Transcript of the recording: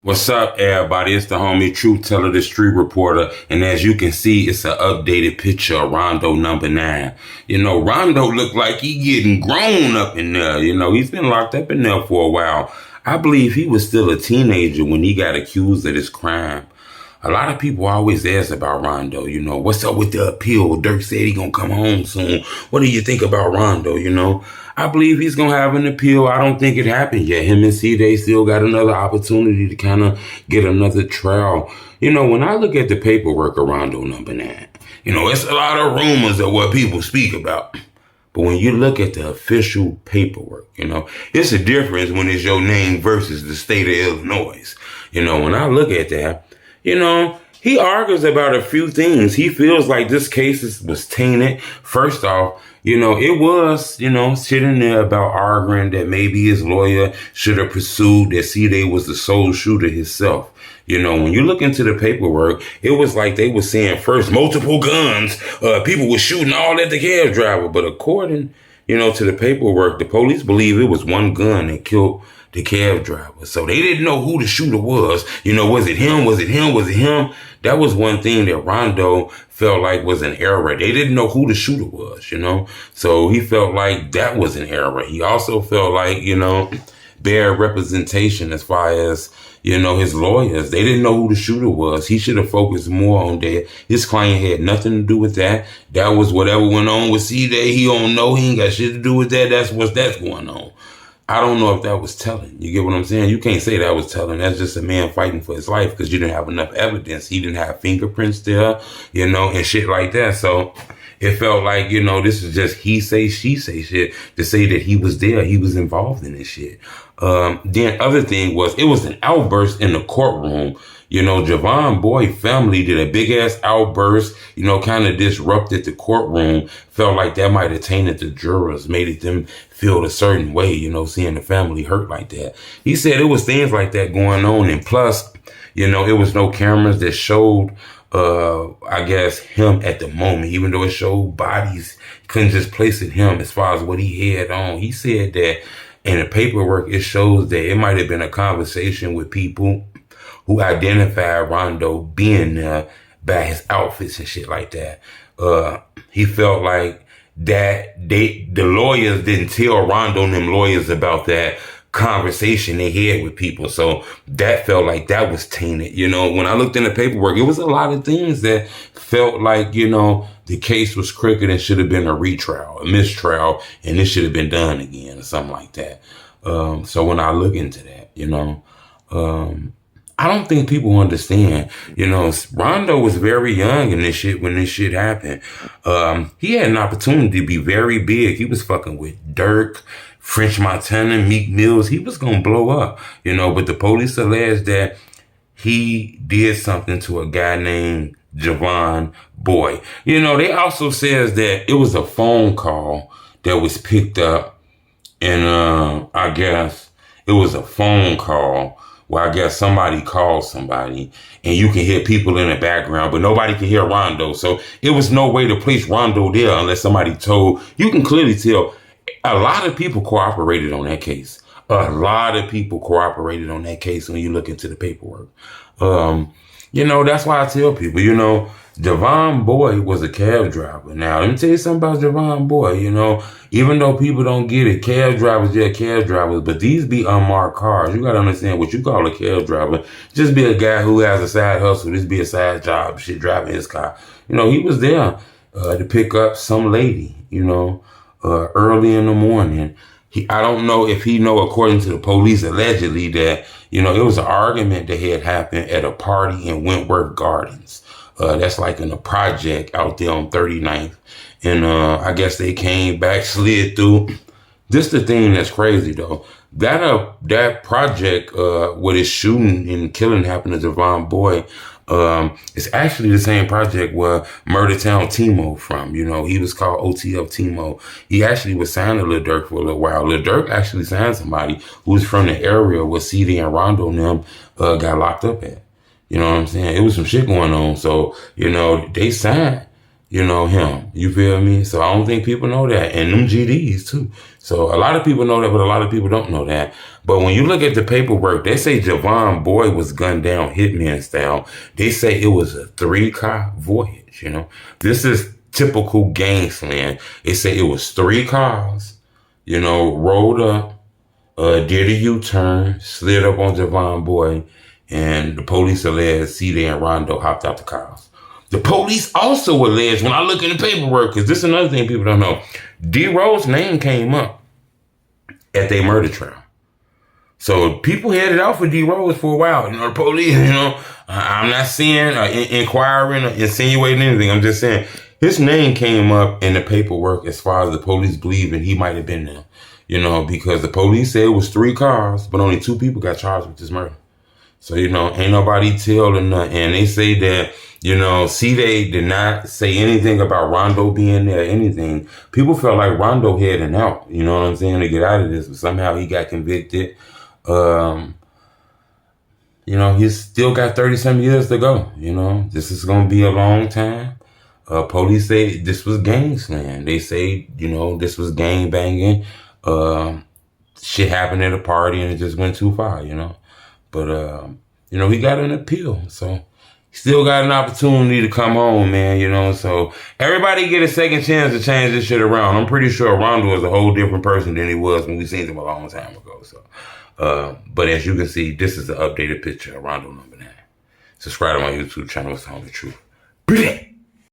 What's up, everybody? It's the homie Truth Teller, the street reporter. And as you can see, it's an updated picture of RondoNumbaNine. Rondo looked like he getting grown up in there. He's been locked up in there for a while. I believe he was still a teenager when he got accused of this crime. A lot of people always ask about Rondo, what's up with the appeal? Dirk said he gonna come home soon. What do you think about Rondo, I believe he's gonna have an appeal. I don't think it happened yet. Him and Cdai still got another opportunity to kind of get another trial. When I look at the paperwork of RondoNumbaNine, it's a lot of rumors of what people speak about. But when you look at the official paperwork, it's a difference when it's your name versus the state of Illinois. When I look at that, he argues about a few things. He feels like this case was tainted. First off, it was, sitting there about arguing that maybe his lawyer should have pursued that Cdai was the sole shooter himself. When you look into the paperwork, it was like they were saying first multiple guns. People were shooting all at the cab driver. But according, to the paperwork, the police believe it was one gun that killed the cab driver. So they didn't know who the shooter was. Was it him? Was it him? Was it him? That was one thing that Rondo felt like was an error. They didn't know who the shooter was, So he felt like that was an error. He also felt like, bad representation as far as, his lawyers. They didn't know who the shooter was. He should have focused more on that. His client had nothing to do with that. That was whatever went on with Cdai. He don't know. He ain't got shit to do with that. That's going on. I don't know if that was telling. You get what I'm saying? You can't say that was telling. That's just a man fighting for his life because you didn't have enough evidence. He didn't have fingerprints there, and shit like that. So it felt like, this is just he say, she say shit to say that he was there. He was involved in this shit. Then other thing was, it was an outburst in the courtroom. Javon Boy family did a big ass outburst, kind of disrupted the courtroom. Felt like that might have tainted the jurors, made it them feel a certain way, seeing the family hurt like that. He said it was things like that going on. And plus, it was no cameras that showed, I guess, him at the moment, even though it showed bodies, couldn't just place it him as far as what he had on. He said that in the paperwork, it shows that it might have been a conversation with people who identified Rondo being there by his outfits and shit like that. He felt like that the lawyers didn't tell Rondo and them lawyers about that conversation they had with people. So that felt like that was tainted. When I looked in the paperwork, it was a lot of things that felt like, the case was crooked and should have been a retrial, a mistrial, and it should have been done again or something like that. So when I look into that, I don't think people understand, Rondo was very young in this shit when this shit happened. He had an opportunity to be very big. He was fucking with Dirk, French Montana, Meek Mills. He was going to blow up, but the police alleged that he did something to a guy named Javon Boy. They also says that it was a phone call that was picked up, and I guess it was a phone call where I guess somebody called somebody, and you can hear people in the background, but nobody can hear Rondo. So it was no way to place Rondo there unless somebody told. You can clearly tell a lot of people cooperated on that case. A lot of people cooperated on that case when you look into the paperwork. That's why I tell people, Javon Boy was a cab driver. Now, let me tell you something about Javon Boy, even though people don't get it, cab drivers, yeah, cab drivers, but these be unmarked cars. You got to understand what you call a cab driver. Just be a guy who has a side hustle. This be a side job, shit, driving his car. He was there to pick up some lady, early in the morning. I don't know if he according to the police, allegedly that, it was an argument that had happened at a party in Wentworth Gardens. That's like in a project out there on 39th. And I guess they came back, slid through. This the thing that's crazy, though. That project, where the shooting and killing happened to Javon Boy, it's actually the same project where Murder Town Timo from. He was called OTF Timo. He actually was signed to Lil Durk for a little while. Lil Durk actually signed somebody who was from the area where Cdai and Rondo and them got locked up at. You know what I'm saying? It was some shit going on. So, they signed. him. You feel me? So I don't think people know that. And them GDs too. So a lot of people know that, but a lot of people don't know that. But when you look at the paperwork, they say Javon Boyd was gunned down hitman style. They say it was a 3-car voyage, This is typical gang slang. They say it was 3 cars, rolled up, did a U-turn, slid up on Javon Boyd, and the police alleged Cdai and Rondo hopped out the cars. The police also alleged, when I look in the paperwork, because this is another thing people don't know, D-Rose's name came up at their murder trial. So people headed out for D-Rose for a while. The police, I'm not saying inquiring or insinuating anything. I'm just saying his name came up in the paperwork as far as the police believing he might have been there. Because the police said it was 3 cars, but only 2 people got charged with this murder. So, ain't nobody tell or nothing. And they say that, Cdai did not say anything about Rondo being there or anything. People felt like Rondo heading out, you know what I'm saying, to get out of this. But somehow he got convicted. He's still got 30-some years to go, This is going to be a long time. Police say this was gang slang. They say, this was gang banging. Shit happened at a party and it just went too far, But, he got an appeal. So he still got an opportunity to come home, man, So everybody get a second chance to change this shit around. I'm pretty sure Rondo is a whole different person than he was when we seen him a long time ago. So, but as you can see, this is the updated picture of RondoNumbaNine. Subscribe to my YouTube channel. It's the only truth.